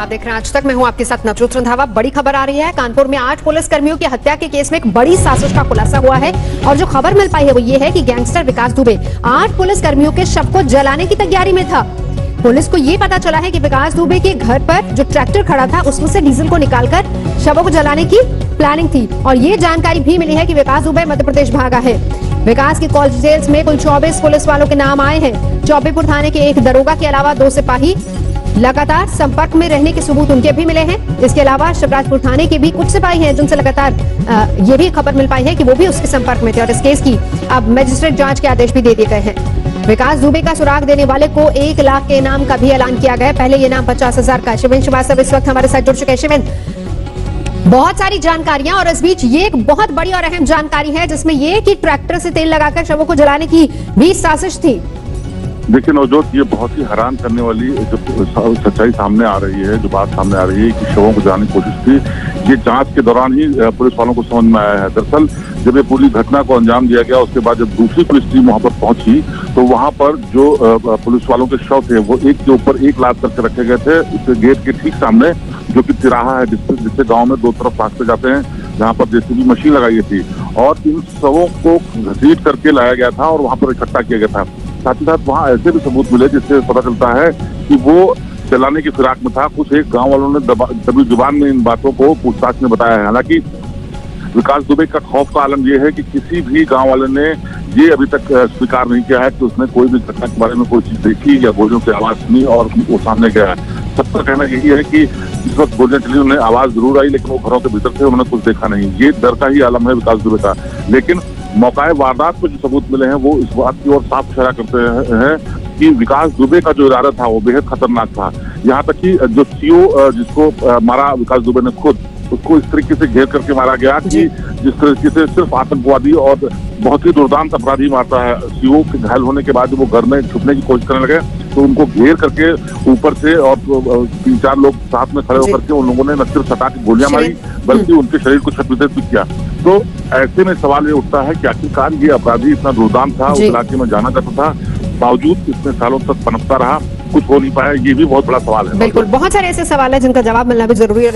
देख रहे हैं आज तक। मैं हूं आपके साथ नवजोत रंधावा। बड़ी खबर आ रही है, कानपुर में 8 पुलिस कर्मियों की हत्या के केस में एक बड़ी साजिश का खुलासा हुआ है। और जो खबर मिल पाई है वो ये है कि गैंगस्टर विकास दुबे 8 पुलिस कर्मियों के शव को जलाने की तैयारी में था। पुलिस को ये पता चला है कि विकास दुबे के घर पर जो ट्रैक्टर खड़ा था उसमें से डीजल को निकालकर शवों को जलाने की प्लानिंग थी। और ये जानकारी भी मिली है कि विकास दुबे मध्य प्रदेश भागा है। विकास की कॉल डिटेल्स में कुल 24 पुलिस वालों के नाम आए हैं। चौबेपुर थाने के एक दरोगा के अलावा 2 सिपाही लगातार संपर्क में रहने के सबूत उनके भी मिले हैं। इसके अलावा शिवराजपुर थाने के भी कुछ सिपाही हैं जिनसे लगातार ये भी खबर मिल पाई है कि वो भी उसके संपर्क में थे। और इस केस की अब मैजिस्ट्रेट जांच के आदेश भी दे दिए गए हैं। विकास दुबे का सुराग देने वाले को 1 लाख के इनाम का भी ऐलान किया गया। पहले ये नाम 50,000 का। शिवेन श्रीवास्तव इस वक्त हमारे साथ जुड़ चुके हैं। शिवेन, बहुत सारी जानकारियां और इस बीच ये एक बहुत बड़ी और अहम जानकारी है जिसमें ये कि ट्रैक्टर से तेल लगाकर शवों को जलाने की भी साजिश थी। देखिए नवजोत, ये बहुत ही हैरान करने वाली जो सच्चाई सामने आ रही है, जो बात सामने आ रही है कि शवों को जलाने की कोशिश थी। ये जांच के दौरान ही पुलिस वालों को समझ में आया है। दरअसल जब ये पूरी घटना को अंजाम दिया गया उसके बाद जब दूसरी पुलिस टीम वहां पर पहुंची तो वहां पर जो पुलिस वालों के शव थे वो एक के ऊपर एक लाद करके रखे गए थे। इस गेट के ठीक सामने जो कि तिराहा है जिससे गाँव में 2 तरफ रास्ते जाते हैं, जहाँ पर जेसीबी मशीन लगाई गई थी और इन शवों को घसीट करके लाया गया था और वहां पर इकट्ठा किया गया था। साथ ही साथ वहाँ ऐसे भी सबूत मिले जिससे पता चलता है कि वो जलाने की फिराक में था। कुछ एक गांव वालों ने दबी जुबान में इन बातों को पूछताछ में बताया है। हालांकि विकास दुबे का खौफ का आलम यह है कि किसी भी गांव वाले ने ये अभी तक स्वीकार नहीं किया है कि उसने कोई भी घटना के बारे में कोई चीज देखी या गोलियों की आवाज सुनी और वो सामने गया है। सबका कहना यही है कि इस वक्त गोलियां चली, उन्हें आवाज जरूर आई लेकिन वो घरों के भीतर थे, उन्होंने कुछ देखा नहीं। ये डर का ही आलम है विकास दुबे का। लेकिन मौकाए वारदात पर जो सबूत मिले हैं वो इस बात की ओर साफ इशारा करते हैं कि विकास दुबे का जो इरादा था वो बेहद खतरनाक था। यहाँ तक कि जो सीओ जिसको मारा विकास दुबे ने खुद, उसको इस तरीके से घेर करके मारा गया कि जिस तरीके से सिर्फ आतंकवादी और बहुत ही दुर्दांत अपराधी मारता है। सीओ के घायल होने के बाद वो घर में छुपने की कोशिश करने लगे तो उनको घेर करके ऊपर से और 3-4 लोग साथ में खड़े होकर के उन लोगों ने न सिर्फ सटा के गोलियां मारी बल्कि उनके शरीर को क्षतविक्षत भी किया। तो ऐसे में सवाल ये उठता है कि आखिरकार ये अपराधी इतना दुर्दांत था, उस इलाके में जाना चाहता था, बावजूद इतने सालों तक पनपता रहा, कुछ हो नहीं पाया। ये भी बहुत बड़ा सवाल है। बिल्कुल, बहुत सारे ऐसे सवाल है जिनका जवाब मिलना भी जरूरी है।